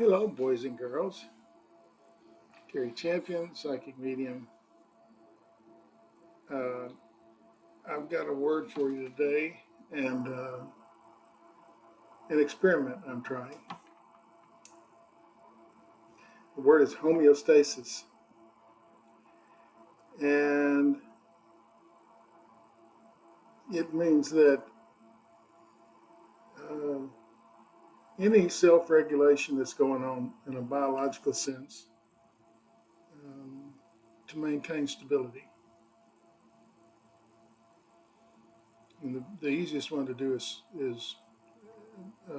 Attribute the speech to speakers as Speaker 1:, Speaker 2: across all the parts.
Speaker 1: Hello, boys and girls. Gary Champion, psychic medium. Uh, I've got a word for you today and an experiment I'm trying. The word is homeostasis. And it means that uh, any self regulation that's going on in a biological sense um, to maintain stability. And the easiest one to do is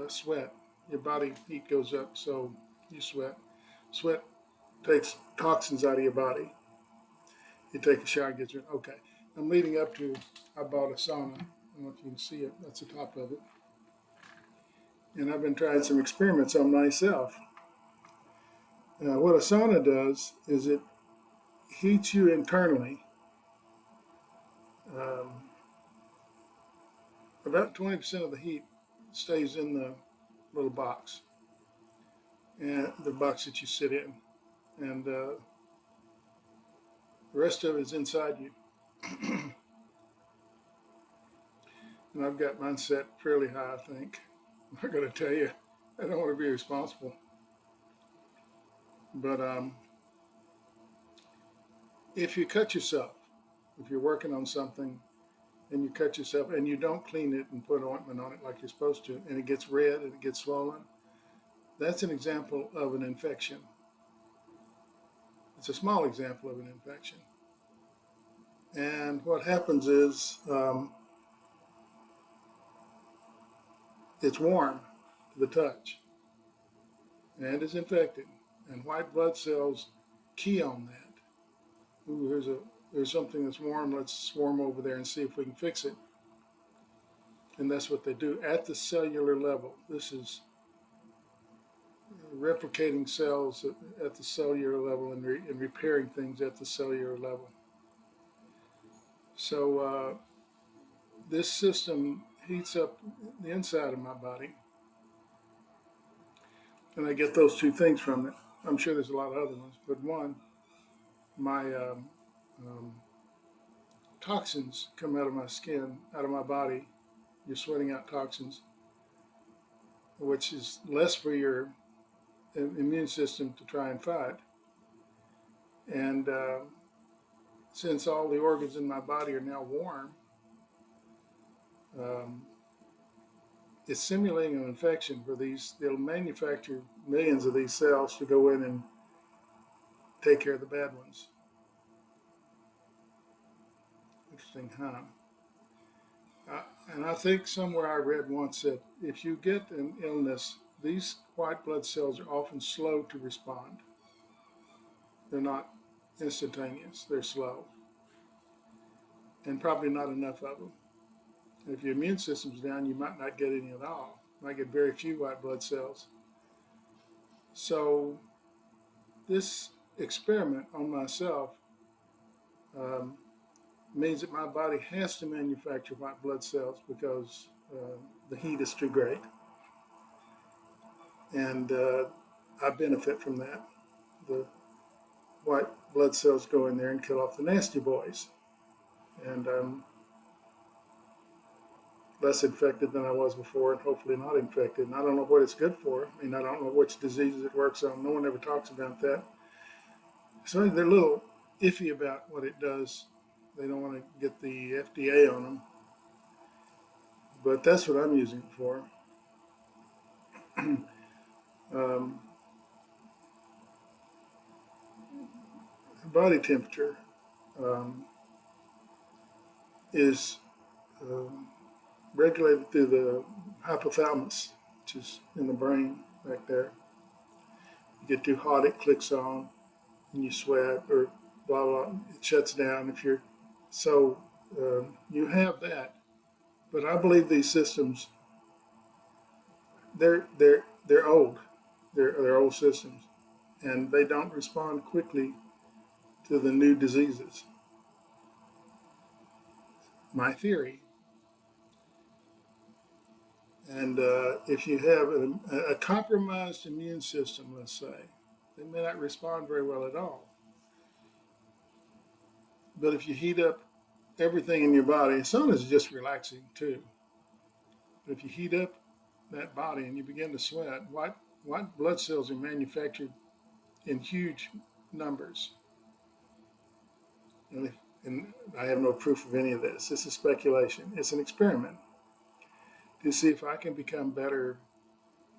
Speaker 1: sweat. Your body heat goes up, so you sweat. Sweat takes toxins out of your body. You take a shower, get your okay. I'm leading up to. I bought a sauna. I don't know if you can see it. That's the top of it. And I've been trying some experiments on myself. What a sauna does is it heats you internally. Um, about 20% of the heat stays in the little box, and the box that you sit in, and the rest of it is inside you. And I've got mine set fairly high, I think. I'm not going to tell you. I don't want to be responsible. But if you cut yourself, if you're working on something and you cut yourself and you don't clean it and put ointment on it like you're supposed to, and it gets red and it gets swollen, that's an example of an infection. It's a small example of an infection. And what happens is it's warm to the touch and it's infected. And white blood cells key on that. Ooh, there's something that's warm. Let's swarm over there and see if we can fix it. And that's what they do at the cellular level. This is replicating cells at the cellular level and repairing things at the cellular level. So this system heats up the inside of my body, and I get those two things from it. I'm sure there's a lot of other ones, but one, my um, toxins come out of my skin, out of my body. You're sweating out toxins, which is less for your immune system to try and fight. And since all the organs in my body are now warm, um, it's simulating an infection for these. They'll manufacture millions of these cells to go in and take care of the bad ones. Interesting, huh? And I think somewhere I read once that if you get an illness, these white blood cells are often slow to respond. They're not instantaneous, they're slow, and probably not enough of them. And if your immune system's down, you might not get any at all. You might get very few white blood cells. So this experiment on myself um, means that my body has to manufacture white blood cells because the heat is too great. And I benefit from that. The white blood cells go in there and kill off the nasty boys. And I'm less infected than I was before, and hopefully not infected. And I don't know what it's good for. I mean, I don't know which diseases it works on. No one ever talks about that. So they're a little iffy about what it does. They don't want to get the FDA on them. But that's what I'm using it for. um, Body temperature um, is um, regulated through the hypothalamus, which is in the brain back there. You get too hot, it clicks on, and you sweat, or blah blah. It shuts down if you're. So you have that, but I believe these systems they're old. They're old systems, and they don't respond quickly to the new diseases. My theory, And if you have a compromised immune system, let's say, they may not respond very well at all. But if you heat up everything in your body, sauna is just relaxing too. But if you heat up that body and you begin to sweat, white blood cells are manufactured in huge numbers. And I have no proof of any of this. This is speculation. It's an experiment to see if I can become better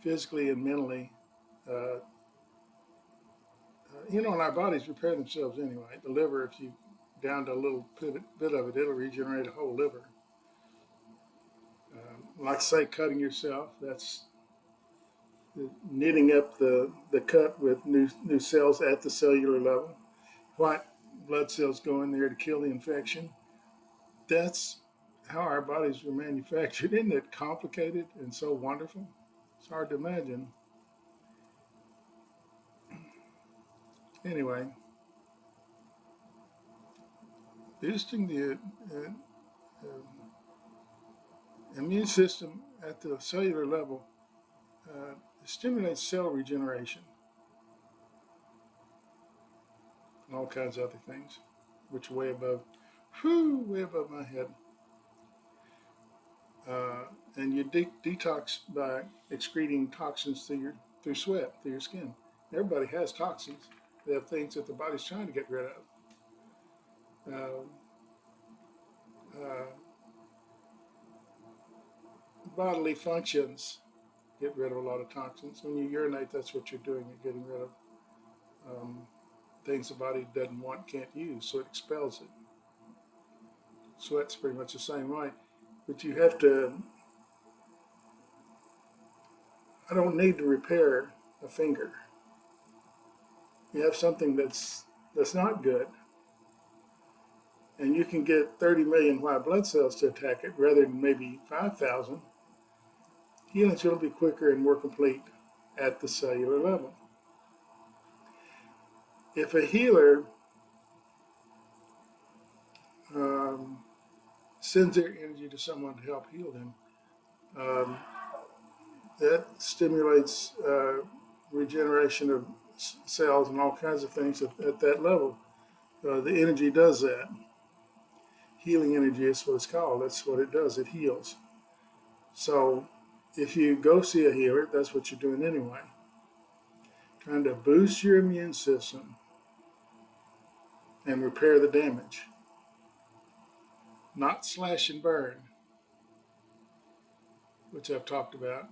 Speaker 1: physically and mentally. And our bodies repair themselves anyway. The liver, if you down to a little bit of it, it'll regenerate a whole liver. Like say, cutting yourself, that's knitting up the cut with new cells at the cellular level. White blood cells go in there to kill the infection. That's how our bodies were manufactured. Isn't it complicated and so wonderful? It's hard to imagine. Anyway, boosting the immune system at the cellular level stimulates cell regeneration and all kinds of other things, which are way above my head. And you detox by excreting toxins through sweat, through your skin. Everybody has toxins. They have things that the body's trying to get rid of. Uh, Bodily functions get rid of a lot of toxins. When you urinate, that's what you're doing. You're getting rid of things the body doesn't want, can't use, so it expels it. Sweat's pretty much the same way. But you have to, I don't need to repair a finger. You have something that's not good, and you can get 30 million white blood cells to attack it rather than maybe 5,000. Healing's going to be quicker and more complete at the cellular level. If a healer sends their energy to someone to help heal them, that stimulates regeneration of cells and all kinds of things at that level. The energy does that. Healing energy is what it's called. That's what it does. It heals. So if you go see a healer, that's what you're doing anyway. Trying to boost your immune system and repair the damage. Not slash and burn, which I've talked about.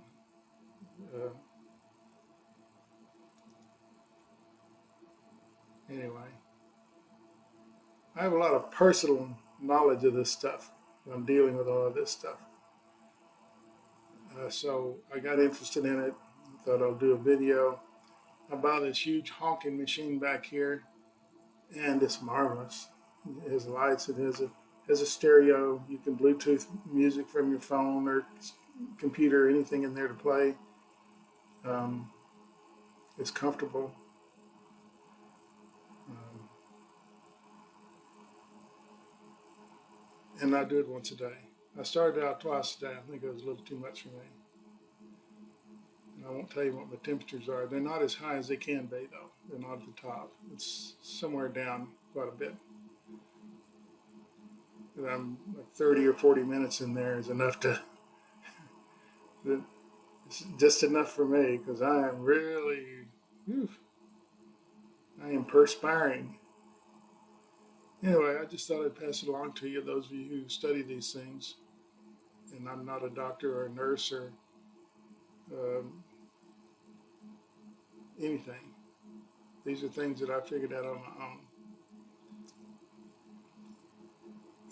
Speaker 1: Anyway, I have a lot of personal knowledge of this stuff. I'm dealing with all of this stuff. So I got interested in it. Thought I'll do a video. I bought this huge honking machine back here, and it's marvelous. It has lights. It has a stereo. You can Bluetooth music from your phone or computer, anything in there to play. It's comfortable. And I do it once a day. I started out twice a day. I think it was a little too much for me. And I won't tell you what my temperatures are. They're not as high as they can be, though. They're not at the top. It's somewhere down quite a bit. And I'm like 30 or 40 minutes in there is enough to, it's just enough for me because I am really, I am perspiring. Anyway, I just thought I'd pass it along to you, those of you who study these things. And I'm not a doctor or a nurse or anything. These are things that I figured out on my own.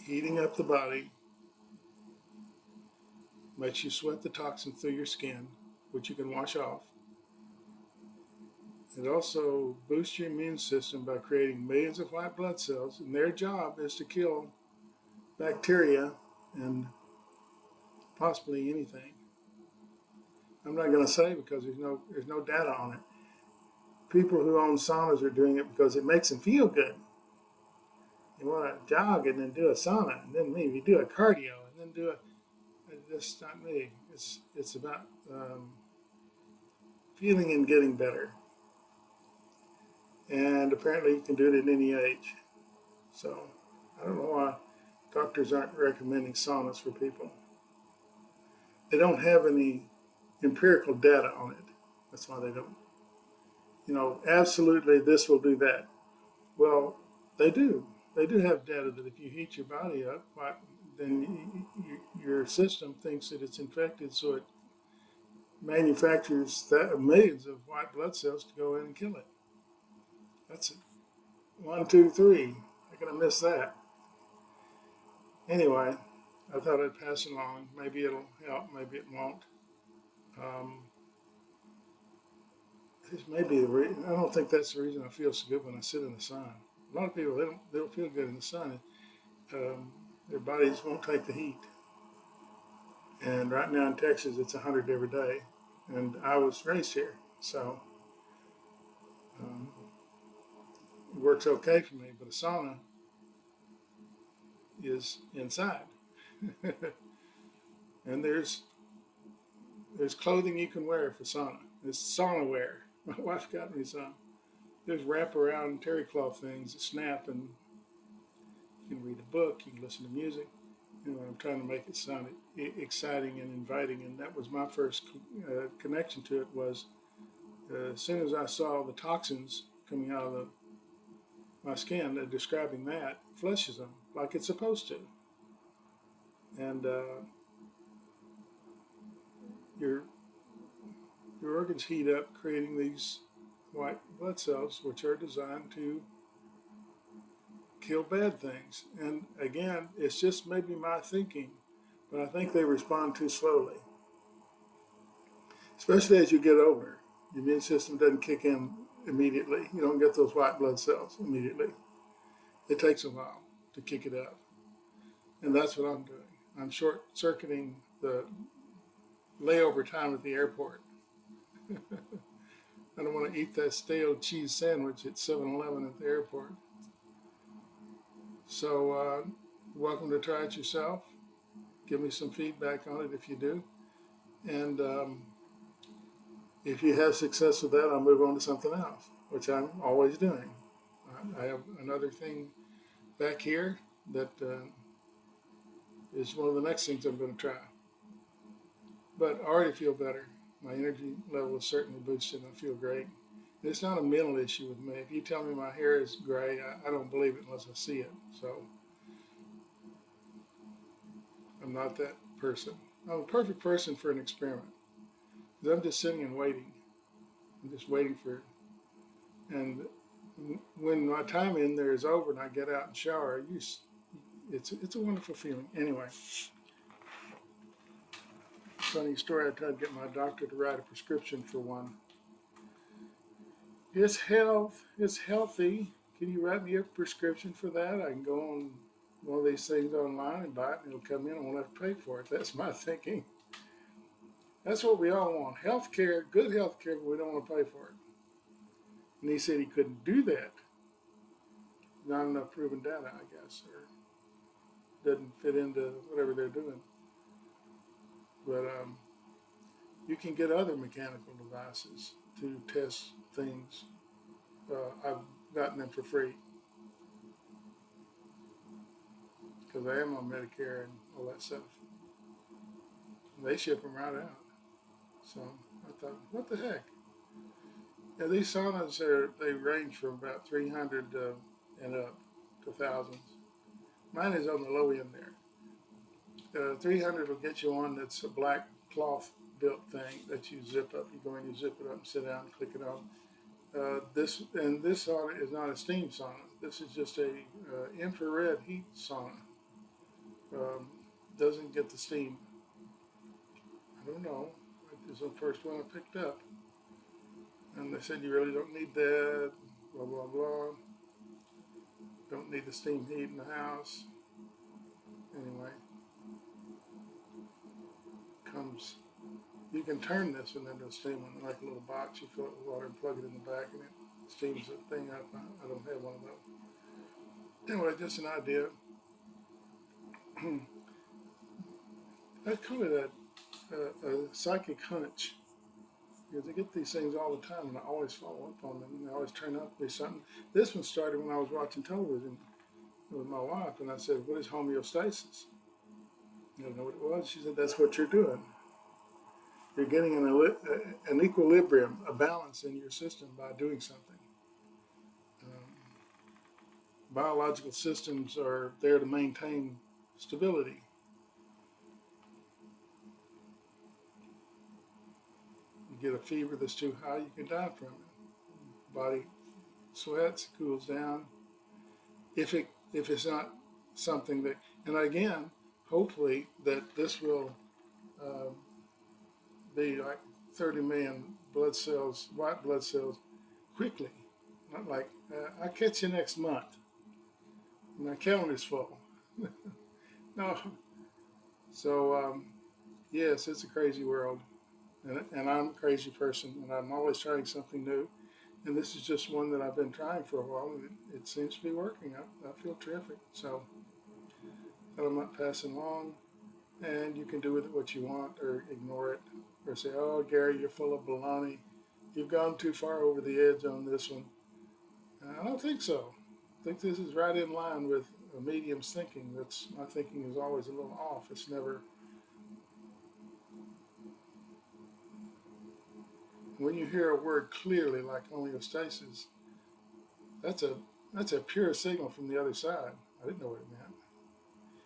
Speaker 1: Heating up the body makes you sweat the toxin through your skin, which you can wash off. It also boosts your immune system by creating millions of white blood cells, and their job is to kill bacteria and possibly anything. I'm not going to say because there's no data on it. People who own saunas are doing it because it makes them feel good. You want to jog and then do a sauna, and then maybe do a cardio, and then do That's not me. It's about feeling and getting better. And apparently you can do it at any age. So I don't know why doctors aren't recommending saunas for people. They don't have any empirical data on it. That's why they don't. Absolutely this will do that. Well, they do. They do have data that if you heat your body up, then your system thinks that it's infected, so it manufactures millions of white blood cells to go in and kill it. That's it. One, two, three. I'm gonna miss that. Anyway, I thought I'd pass it along. Maybe it'll help. Maybe it won't. Um, this may be the reason. I don't think that's the reason I feel so good when I sit in the sun. A lot of people they don't feel good in the sun. Um, their bodies won't take the heat. And right now in Texas, it's 100 every day. And I was raised here, so um, it works okay for me. But a sauna is inside, and there's clothing you can wear for sauna. There's sauna wear. My wife got me some. There's wraparound terry cloth things that snap, and you can read a book, you can listen to music. I'm trying to make it sound exciting and inviting, and that was my first connection to it. Was as soon as I saw the toxins coming out of my skin, describing that flushes them like it's supposed to, and your your organs heat up, creating these white blood cells, which are designed to kill bad things. And again, it's just maybe my thinking, but I think they respond too slowly, especially as you get older. Your immune system doesn't kick in immediately. You don't get those white blood cells immediately. It takes a while to kick it up. And that's what I'm doing. I'm short circuiting the layover time at the airport. I don't want to eat that stale cheese sandwich at 7-Eleven at the airport. So, welcome to try it yourself. Give me some feedback on it if you do. And if you have success with that, I'll move on to something else, which I'm always doing. I have another thing back here that is one of the next things I'm going to try. But I already feel better. My energy level is certainly boosted. I feel great. And it's not a mental issue with me. If you tell me my hair is gray, I don't believe it unless I see it. So I'm not that person. I'm a perfect person for an experiment. I'm just sitting and waiting. I'm just waiting for, and when my time in there is over and I get out and shower, it's a wonderful feeling. Anyway, funny story. I tried to get my doctor to write a prescription for one. It's health. It's healthy. Can you write me a prescription for that? I can go on one of these things online and buy it, and it'll come in. I won't have to pay for it. That's my thinking. That's what we all want. Health care, good health care, but we don't want to pay for it. And he said he couldn't do that. Not enough proven data, I guess, or doesn't fit into whatever they're doing. But you can get other mechanical devices to test things. I've gotten them for free because I am on Medicare and all that stuff. They ship them right out. So I thought, what the heck? Yeah, these saunas they range from about 300 and up to thousands. Mine is on the low end there. 300 will get you one that's a black cloth built thing that you zip up. You go in, you zip it up, and sit down, and click it on. This sauna is not a steam sauna. This is just a infrared heat sauna. Um, doesn't get the steam. I don't know. It's the first one I picked up, and they said you really don't need that. Blah blah blah. Don't need the steam heat in the house. Anyway, comes. You can turn this one into a steam one, like a little box. You fill it with water and plug it in the back, and it steams the thing up. I don't have one of those. Anyway, just an idea. I call it a psychic hunch because I get these things all the time and I always follow up on them and they always turn out to be something. This one started when I was watching television with my wife and I said, "What is homeostasis?" You don't know what it was? She said, "That's what you're doing. You're getting an equilibrium, a balance in your system by doing something." Um, Biological systems are there to maintain stability. You get a fever that's too high, you can die from it. Body sweats, cools down. If it's not something that, and again, hopefully that this will uh, be like 30 million blood cells, white blood cells, quickly. Not like I'll catch you next month. My calendar's full. No. So yes, it's a crazy world, and I'm a crazy person, and I'm always trying something new. And this is just one that I've been trying for a while, and it seems to be working. I feel terrific. So that I'm not passing along, and you can do with it what you want, or ignore it, or say, "Oh, Gary, you're full of baloney. You've gone too far over the edge on this one." I don't think so. I think this is right in line with a medium's thinking. That's my thinking is always a little off. It's never when you hear a word clearly like homeostasis. That's a that's a pure signal from the other side. I didn't know what it meant.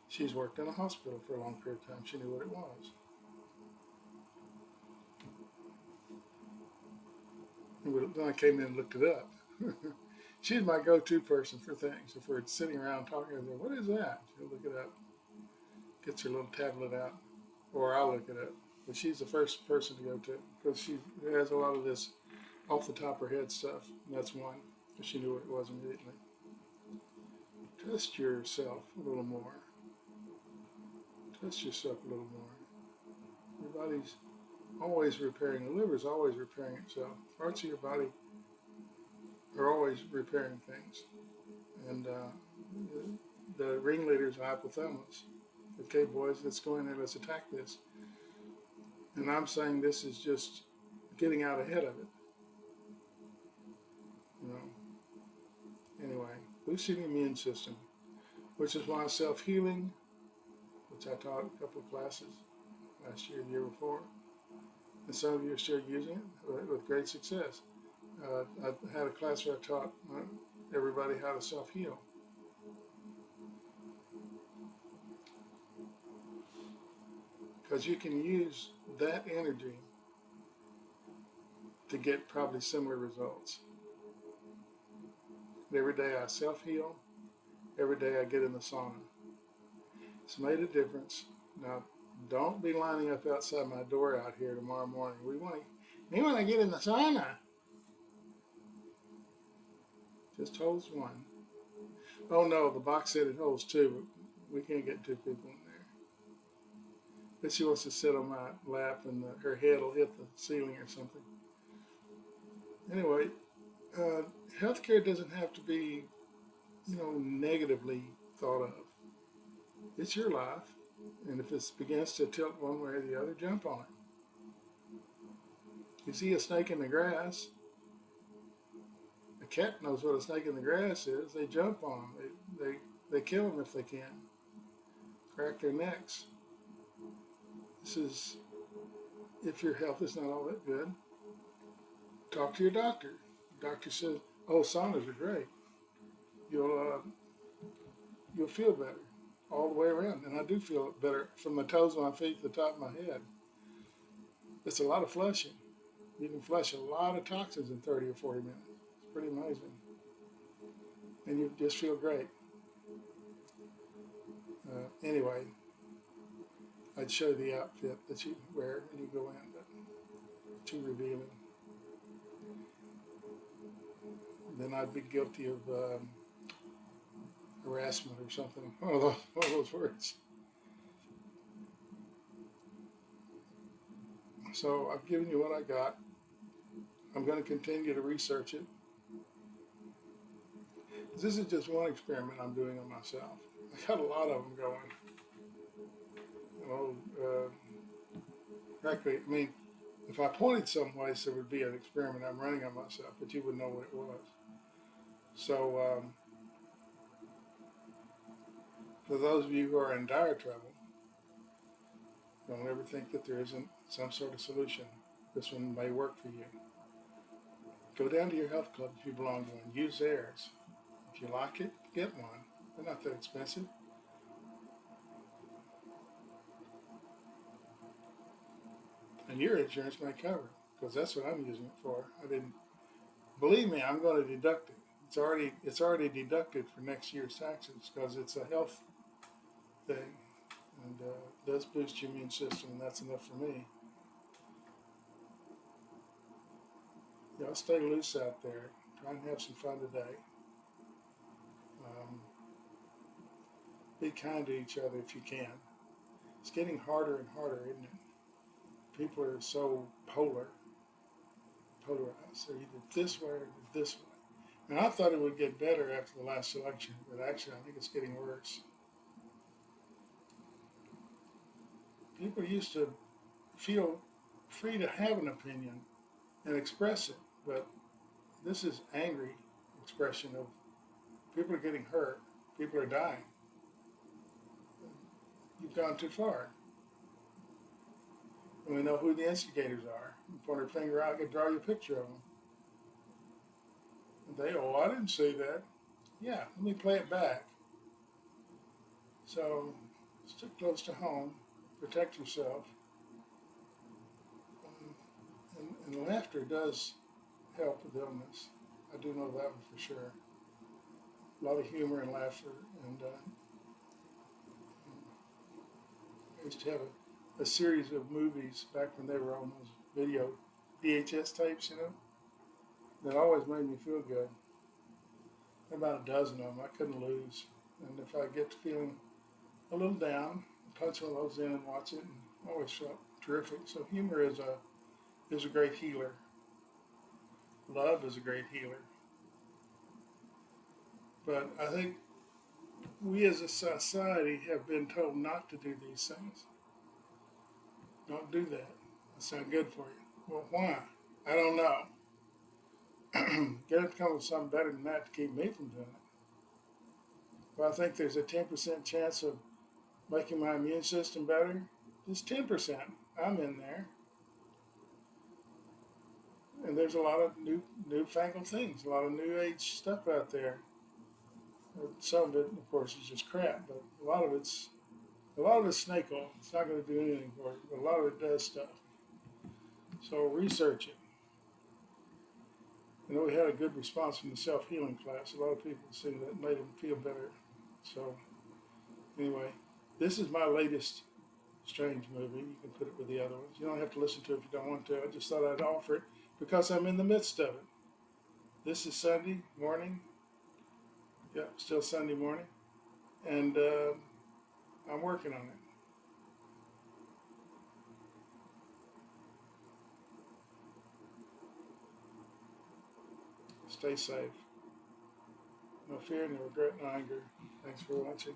Speaker 1: She's worked in a hospital for a long period of time. She knew what it was. And then I came in and looked it up. She's my go-to person for things. If we're sitting around talking, I say, "What is that?" She'll look it up, gets her little tablet out, or I'll look it up. But she's the first person to go to because she has a lot of this off the top of her head stuff. And that's one. She knew what it was immediately. Trust yourself a little more. Trust yourself a little more. Your body's always repairing. The liver's always repairing itself. Parts of your body are always repairing things. And the ringleader is the hypothalamus. Okay, boys, let's go in there. Let's attack this. And I'm saying this is just getting out ahead of it. You know. Anyway, boosting the immune system, which is why self-healing, which I taught a couple of classes last year, the year before, and some of you are still using it with great success. I had a class where I taught everybody how to self-heal. Because you can use that energy to get probably similar results. Every day I self-heal. Every day I get in the sauna. It's made a difference. Now, don't be lining up outside my door out here tomorrow morning. We want to get in the sauna. Just holds one. Oh no, the box said it holds two, but we can't get two people in there. But she wants to sit on my lap and her head will hit the ceiling or something. Anyway, healthcare doesn't have to be, negatively thought of. It's your life, and if it begins to tilt one way or the other, jump on it. You see a snake in the grass. A cat knows what a snake in the grass is. They jump on them. They kill them if they can. Crack their necks. This is if your health is not all that good. Talk to your doctor. The doctor says, "Oh, saunas are great. You'll you'll feel better all the way around." And I do feel better from the toes of my feet to the top of my head. It's a lot of flushing. You can flush a lot of toxins in 30 or 40 minutes. It's pretty amazing. And you just feel great. Anyway, I'd show the outfit that you wear when you go in, but too revealing. Then I'd be guilty of harassment or something. One of those words. So I've given you what I got. I'm going to continue to research it. This is just one experiment I'm doing on myself. I got a lot of them going. oh, frankly, I mean, if I pointed someplace, it would be an experiment I'm running on myself, but you would know what it was. So, for those of you who are in dire trouble, don't ever think that there isn't some sort of solution. This one may work for you. Go down to your health club if you belong to one. Use theirs. If you like it, get one. They're not that expensive. And your insurance may cover it, because that's what I'm using it for. I didn't believe me. I'm going to deduct it. It's already deducted for next year's taxes because it's a health thing, and it does boost your immune system, and that's enough for me. Y'all stay loose out there. Try and have some fun today. Um, be kind to each other if you can. It's getting harder and harder, isn't it? People are so polarized. They're either this way or this way. And I thought it would get better after the last election, but actually I think it's getting worse. People used to feel free to have an opinion and express it, but this is angry expression of people are getting hurt, people are dying. You've gone too far. And we know who the instigators are. You point your finger out, you draw you a picture of them. And they, oh, I didn't say that. Yeah, let me play it back. So stick close to home, protect yourself. And laughter does help with illness. I do know that one for sure. A lot of humor and laughter. And I used to have a series of movies back when they were on those video VHS tapes, that always made me feel good. About a dozen of them, I couldn't lose. And if I get to feeling a little down, punch one of those in and watch it, and I always felt terrific. So humor is a great healer. Love is a great healer. But I think we as a society have been told not to do these things. Don't do that. That's not good for you. Well, why? I don't know. Got to come up with something better than that to keep me from doing it. But I think there's a 10% chance of making my immune system better. Just 10%. I'm in there. And there's a lot of newfangled things, a lot of new age stuff out there. Some of it, of course, is just crap, but a lot of it's snake oil. It's not going to do anything for you, but a lot of it does stuff. So research it. We had a good response from the self-healing class. A lot of people said that made them feel better. So anyway, this is my latest strange movie. You can put it with the other ones. You don't have to listen to it if you don't want to. I just thought I'd offer it because I'm in the midst of it. This is Sunday morning. Yeah, still Sunday morning. And I'm working on it. Stay safe. No fear, no regret, no anger. Thanks for watching.